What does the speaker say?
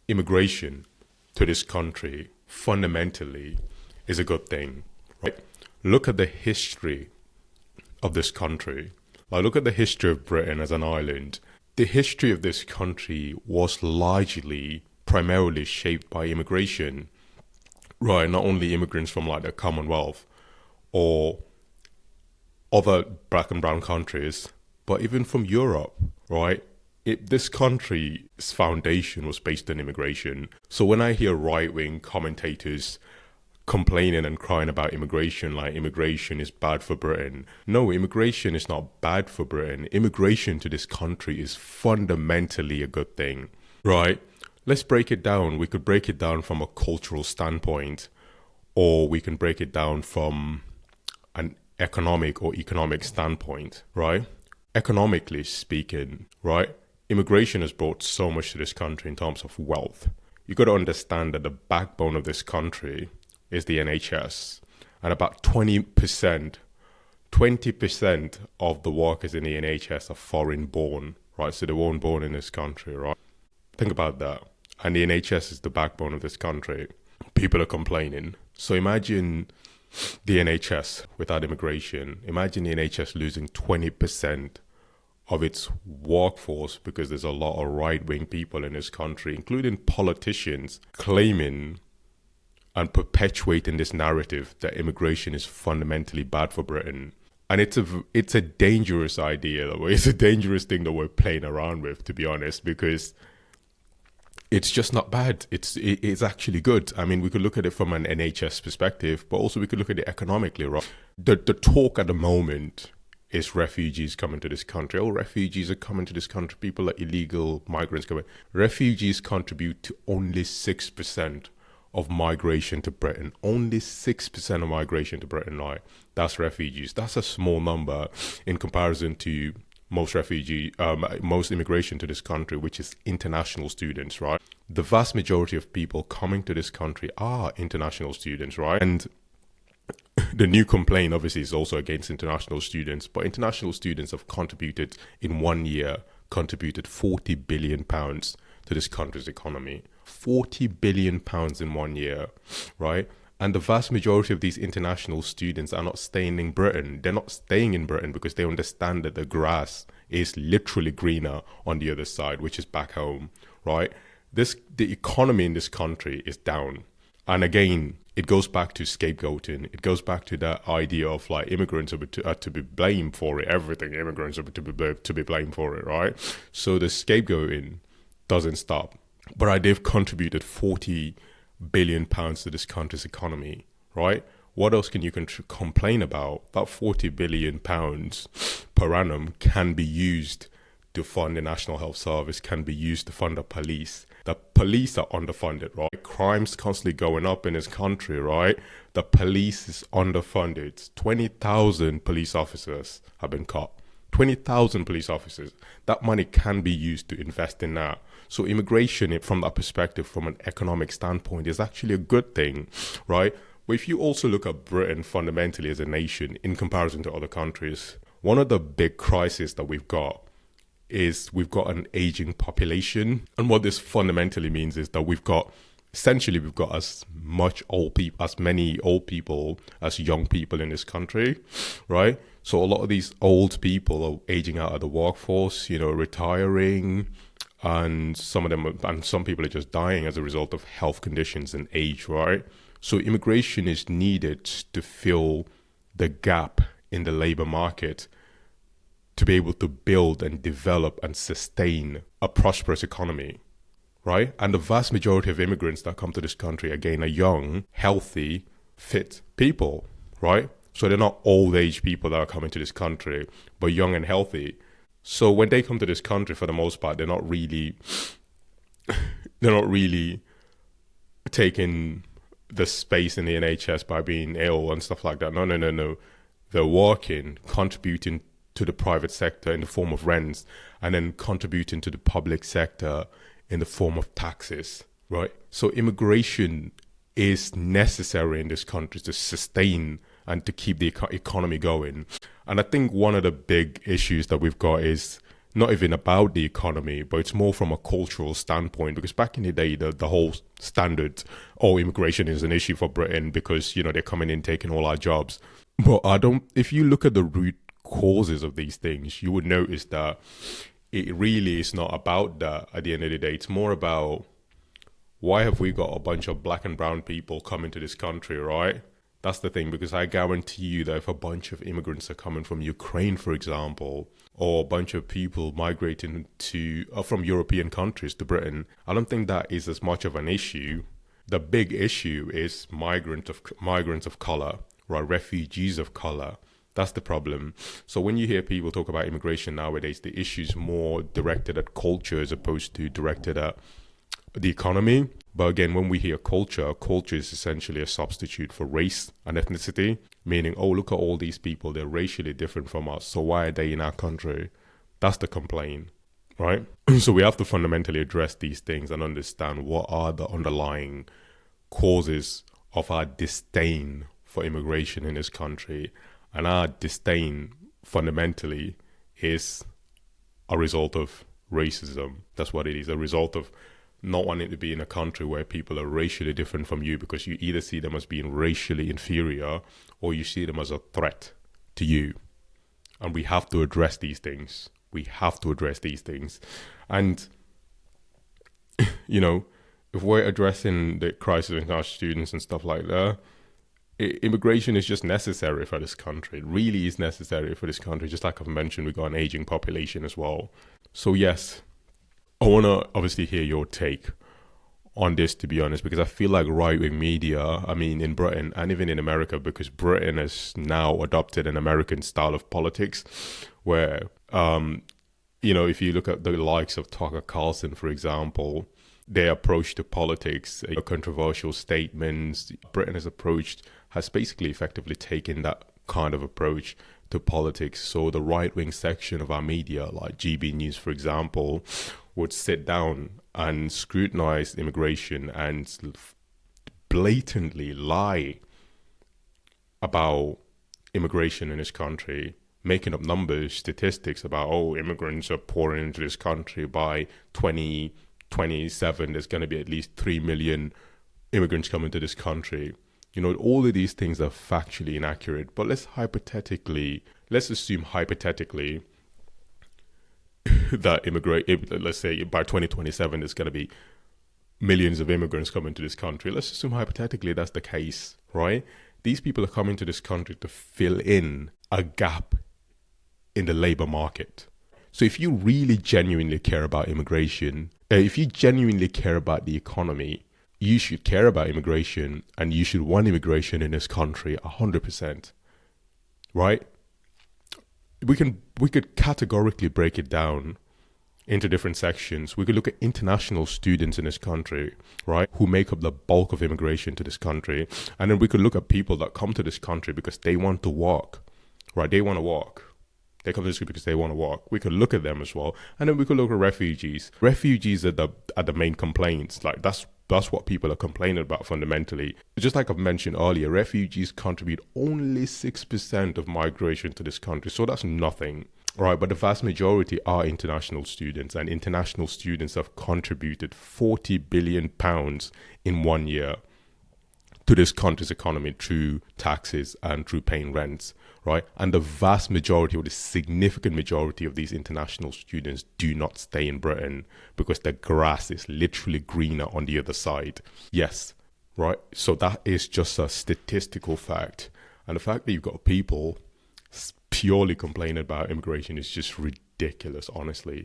immigration to this country fundamentally is a good thing, right? Look at the history of this country. Like, look at the history of Britain as an island. The history of this country was largely, primarily shaped by immigration, right? Not only immigrants from like the Commonwealth or other black and brown countries, but even from Europe, right? This country's foundation was based on immigration. So when I hear right-wing commentators complaining and crying about immigration, like immigration is bad for Britain. No, immigration is not bad for Britain. Immigration to this country is fundamentally a good thing, right? Let's break it down. We could break it down from a cultural standpoint, or we can break it down from an economic standpoint, right? Economically speaking, right? Immigration has brought so much to this country in terms of wealth. You got to understand that the backbone of this country is the NHS, and about 20% of the workers in the NHS are foreign born, right? So they weren't born in this country, right? Think about that. And the NHS is the backbone of this country. People are complaining. So imagine the NHS without immigration. Imagine the NHS losing 20% of its workforce because there's a lot of right-wing people in this country, including politicians, claiming and perpetuating this narrative that immigration is fundamentally bad for Britain. And it's a dangerous idea. It's a dangerous thing that we're playing around with, to be honest, because it's just not bad. It's actually good. I mean, we could look at it from an NHS perspective, but also we could look at it economically, right? The talk at the moment is refugees coming to this country. Oh, refugees are coming to this country. People are illegal migrants coming. Refugees contribute to only 6% of migration to Britain. Only 6% of migration to Britain, right? That's refugees. That's a small number in comparison to most immigration to this country, which is international students, right? The vast majority of people coming to this country are international students, right? And the new complaint obviously is also against international students, but international students have contributed in 1 year, contributed £40 billion to this country's economy. £40 billion in 1 year, right? And the vast majority of these international students are not staying in Britain. They're not staying in Britain because they understand that the grass is literally greener on the other side, which is back home, right? The economy in this country is down. And again, it goes back to scapegoating. It goes back to that idea of like immigrants are to be blamed for it. Everything immigrants are to be blamed for it, right? So the scapegoating doesn't stop. But they've contributed £40 billion to this country's economy, right? What else can you complain about? That £40 billion per annum can be used to fund the National Health Service, can be used to fund the police. The police are underfunded, right? Crime's constantly going up in this country, right? The police is underfunded. 20,000 police officers have been caught. 20,000 police officers. That money can be used to invest in that. So immigration, from that perspective, from an economic standpoint, is actually a good thing, right? But if you also look at Britain fundamentally as a nation in comparison to other countries, one of the big crises that we've got is we've got an aging population. And what this fundamentally means is that we've got as many old people as young people in this country, right? So a lot of these old people are aging out of the workforce, retiring, and some people are just dying as a result of health conditions and age, right? So immigration is needed to fill the gap in the labor market to be able to build and develop and sustain a prosperous economy, right? And the vast majority of immigrants that come to this country, again, are young, healthy, fit people, right? So they're not old age people that are coming to this country, but young and healthy. So when they come to this country, for the most part, they're not really taking the space in the NHS by being ill and stuff like that. No. They're working, contributing to the private sector in the form of rents, and then contributing to the public sector in the form of taxes, right? So immigration is necessary in this country to sustain and to keep the economy going. And I think one of the big issues that we've got is not even about the economy, but it's more from a cultural standpoint. Because back in the day, the whole standard, oh, immigration is an issue for Britain because, you know, they're coming in taking all our jobs. But if you look at the root causes of these things, you would notice that it really is not about that at the end of the day. It's more about, why have we got a bunch of black and brown people coming to this country, right? That's the thing, because I guarantee you that if a bunch of immigrants are coming from Ukraine, for example, or a bunch of people migrating from European countries to Britain, I don't think that is as much of an issue. The big issue is migrants of color, right? Refugees of color. That's the problem. So when you hear people talk about immigration nowadays, the issue is more directed at culture as opposed to directed at the economy. But again, when we hear culture is essentially a substitute for race and ethnicity, meaning, oh, look at all these people, they're racially different from us, so why are they in our country? That's the complaint, right? So we have to fundamentally address these things and understand what are the underlying causes of our disdain for immigration in this country. And our disdain fundamentally is a result of racism. That's what it is, a result of not wanting to be in a country where people are racially different from you, because you either see them as being racially inferior or you see them as a threat to you. And we have to address these things. And, you know, if we're addressing the crisis in our students and stuff like that, immigration is just necessary for this country. It really is necessary for this country. Just like I've mentioned, we've got an aging population as well. So yes, I want to obviously hear your take on this, to be honest, because I feel like right-wing media, I mean, in Britain and even in America, because Britain has now adopted an American style of politics where, you know, if you look at the likes of Tucker Carlson, for example, their approach to politics, controversial statements, Britain has basically effectively taken that kind of approach to politics. So the right-wing section of our media, like GB News, for example, would sit down and scrutinize immigration and blatantly lie about immigration in this country, making up numbers, statistics about, oh, immigrants are pouring into this country. By 2027, there's going to be at least 3 million immigrants coming to this country. You know, all of these things are factually inaccurate. But let's assume hypothetically that let's say by 2027 there's going to be millions of immigrants coming to this country. Let's assume hypothetically that's the case, right? These people are coming to this country to fill in a gap in the labor market. So if you really genuinely care about immigration, if you genuinely care about the economy, you should care about immigration and you should want immigration in this country 100%, right? We could categorically break it down into different sections. We could look at international students in this country, right, who make up the bulk of immigration to this country. And then we could look at people that come to this country because they want to work, right? They want to work. They come to this country because they want to work. We could look at them as well. And then we could look at refugees. Refugees are the main complaints. Like that's what people are complaining about fundamentally. Just like I've mentioned earlier, refugees contribute only 6% of migration to this country. So that's nothing, right? But the vast majority are international students, and international students have contributed £40 billion in 1 year to this country's economy through taxes and through paying rents, right? And the vast majority, or the significant majority of these international students do not stay in Britain because the grass is literally greener on the other side. Yes, right? So that is just a statistical fact. And the fact that you've got people purely complaining about immigration is just ridiculous, honestly.